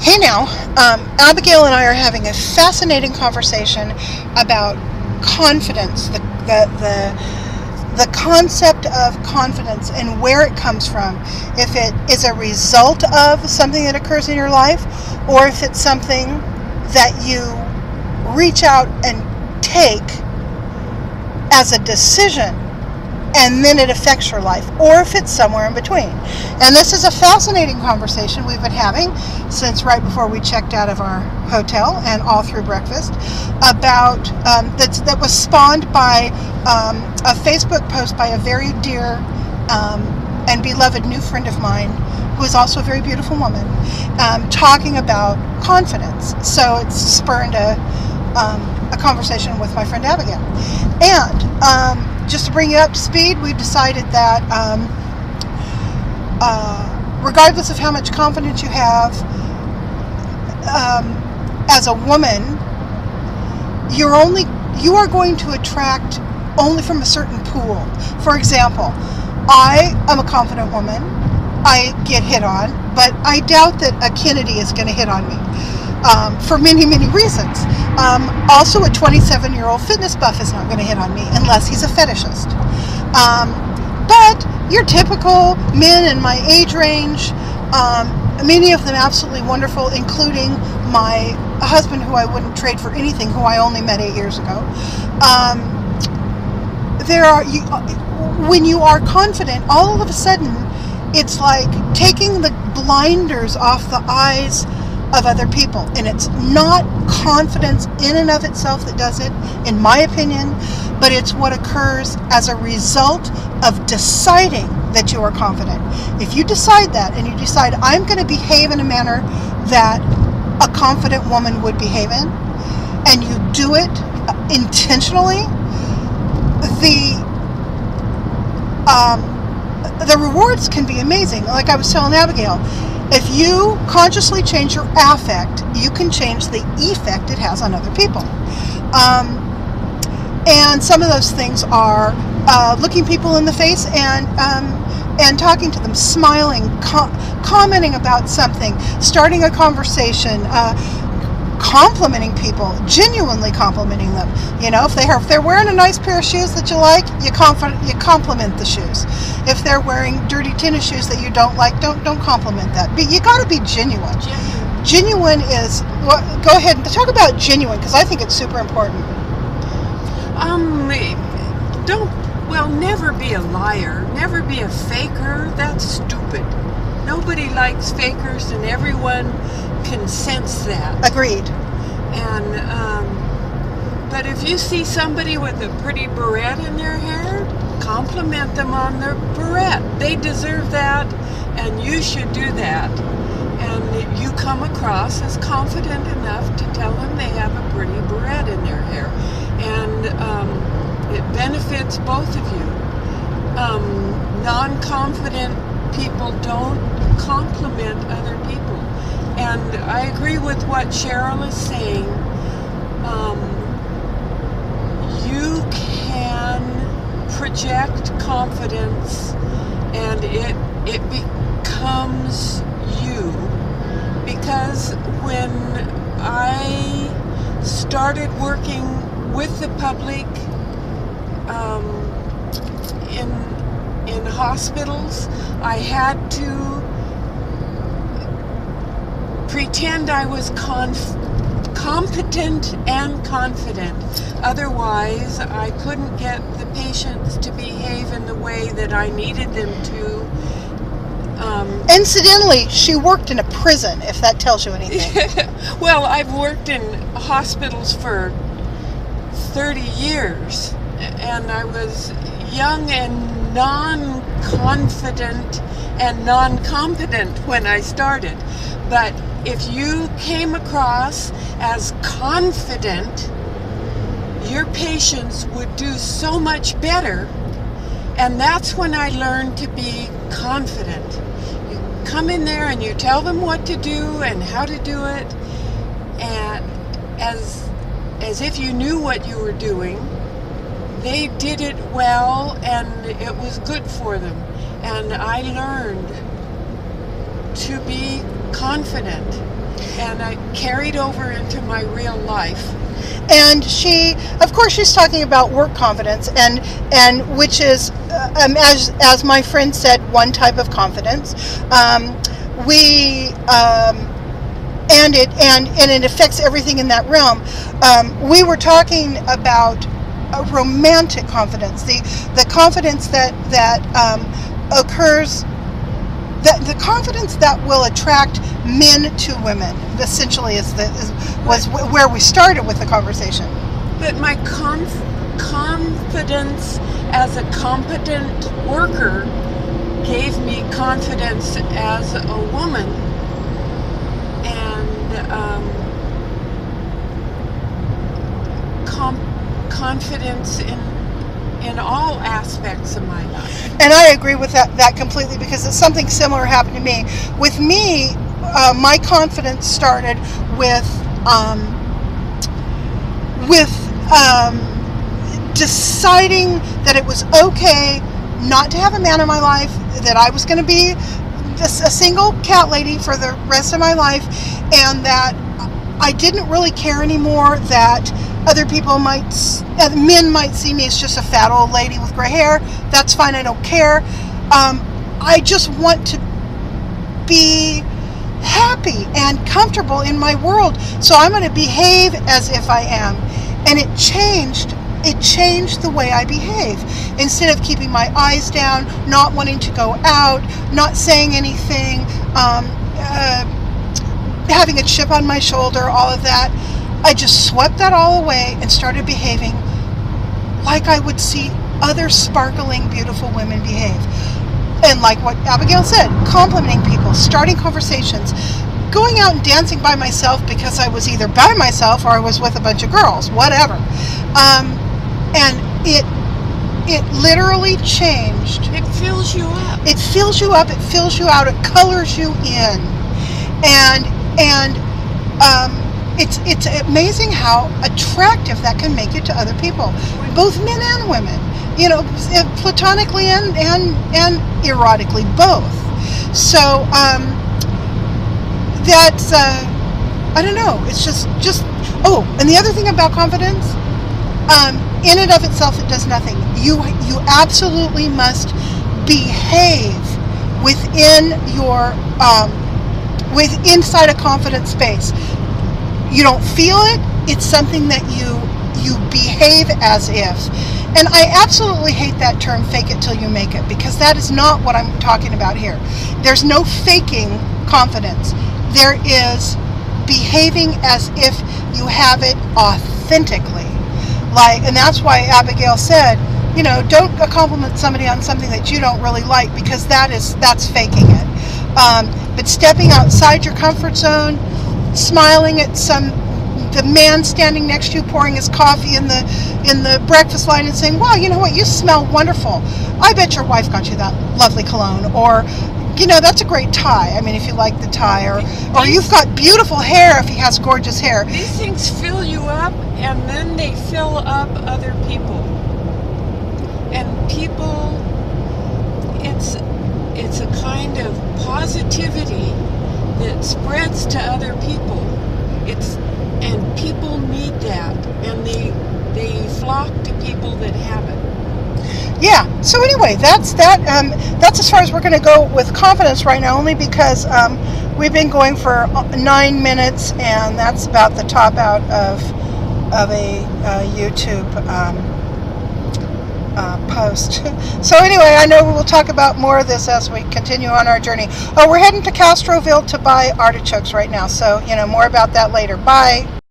Hey now, Abigail and I are having a fascinating conversation about confidence, the concept of confidence and where it comes from. If it is a result of something that occurs in your life, or if it's something that you reach out and take as a decision and then it affects your life, or if it's somewhere in between. And this is a fascinating conversation we've been having since right before we checked out of our hotel and all through breakfast about that was spawned by a Facebook post by a very dear and beloved new friend of mine who is also a very beautiful woman, talking about confidence. So it's spurred a conversation with my friend Abigail. And just to bring you up to speed, we've decided that regardless of how much confidence you have, as a woman, you are going to attract only from a certain pool. For example, I am a confident woman. I get hit on, but I doubt that a Kennedy is going to hit on me for many, many reasons. Also, a 27-year-old fitness buff is not going to hit on me unless he's a fetishist. But your typical men in my age range, many of them absolutely wonderful, including my husband, who I wouldn't trade for anything, who I only met 8 years ago. When you are confident, all of a sudden, it's like taking the blinders off the eyes of other people. And it's not confidence in and of itself that does it, in my opinion, but it's what occurs as a result of deciding that you are confident. If you decide that, and you decide, I'm going to behave in a manner that a confident woman would behave in, and you do it intentionally, the rewards can be amazing. Like I was telling Abigail, if you consciously change your affect, you can change the effect it has on other people. And some of those things are looking people in the face and talking to them, smiling, commenting about something, starting a conversation, complimenting people, genuinely complimenting them. You know, if they're wearing a nice pair of shoes that you like, you compliment the shoes. If they're wearing dirty tennis shoes that you don't like, don't compliment that. But you got to be genuine. Genuine is. Well, go ahead and talk about genuine, because I think it's super important. Never be a liar. Never be a faker. That's stupid. Nobody likes fakers, and everyone can sense that. Agreed. And but if you see somebody with a pretty barrette in their hair, compliment them on their barrette. They deserve that, and you should do that. And you come across as confident enough to tell them they have a pretty barrette in their hair, and it benefits both of you. Non-confident people don't compliment other people. And I agree with what Cheryl is saying. You can project confidence, and it becomes you. Because when I started working with the public in hospitals, I had to pretend I was competent and confident. Otherwise, I couldn't get the patients to behave in the way that I needed them to. Incidentally, she worked in a prison, if that tells you anything. Well, I've worked in hospitals for 30 years, and I was young and non-confident and non-competent when I started. But if you came across as confident, your patients would do so much better. And that's when I learned to be confident. You come in there and you tell them what to do and how to do it, and as if you knew what you were doing. They did it well, and it was good for them. And I learned to be confident. And I carried over into my real life. And she, of course, she's talking about work confidence, and which is, as my friend said, one type of confidence. And it affects everything in that realm. We were talking about a romantic confidence, the confidence that occurs, the confidence that will attract men to women. Essentially, was where we started with the conversation. But my confidence as a competent worker gave me confidence as a woman, and confidence in all aspects of my life. And I agree with that completely, because it's something similar happened to me. With me, my confidence started with deciding that it was okay not to have a man in my life, that I was going to be a single cat lady for the rest of my life, and that I didn't really care anymore that other people men might see me as just a fat old lady with gray hair. That's fine, I don't care. I just want to be happy and comfortable in my world, so I'm going to behave as if I am. And it changed the way I behave. Instead of keeping my eyes down, not wanting to go out, not saying anything, having a chip on my shoulder, all of that, I just swept that all away and started behaving like I would see other sparkling, beautiful women behave. And like what Abigail said, complimenting people, starting conversations, going out and dancing by myself because I was either by myself or I was with a bunch of girls, whatever. And it literally changed. It fills you up. It fills you up. It fills you out. It colors you in. And it's amazing how attractive that can make you to other people, both men and women. You know, platonically and erotically, both. So that's I don't know. It's just oh, and the other thing about confidence, in and of itself, it does nothing. You absolutely must behave within your inside a confident space. You don't feel it. It's something that you behave as if. And I absolutely hate that term, fake it till you make it, because that is not what I'm talking about here. There's no faking confidence. There is behaving as if you have it authentically. And that's why Abigail said, you know, don't compliment somebody on something that you don't really like, because that's faking it. But stepping outside your comfort zone, smiling at the man standing next to you pouring his coffee in the breakfast line and saying, wow, you know what, you smell wonderful. I bet your wife got you that lovely cologne. Or, you know, that's a great tie. I mean, if you like the tie. Or you've got beautiful hair if he has gorgeous hair. These things fill you up, and then they fill up other people. And people, it's a kind of positivity that spreads to other people. And people need that, and they flock to people that have it. Yeah. So anyway, that's as far as we're going to go with confidence right now, only because we've been going for 9 minutes, and that's about the top out of a YouTube post. So anyway, I know we will talk about more of this as we continue on our journey. Oh, we're heading to Castroville to buy artichokes right now, so you know more about that later. Bye.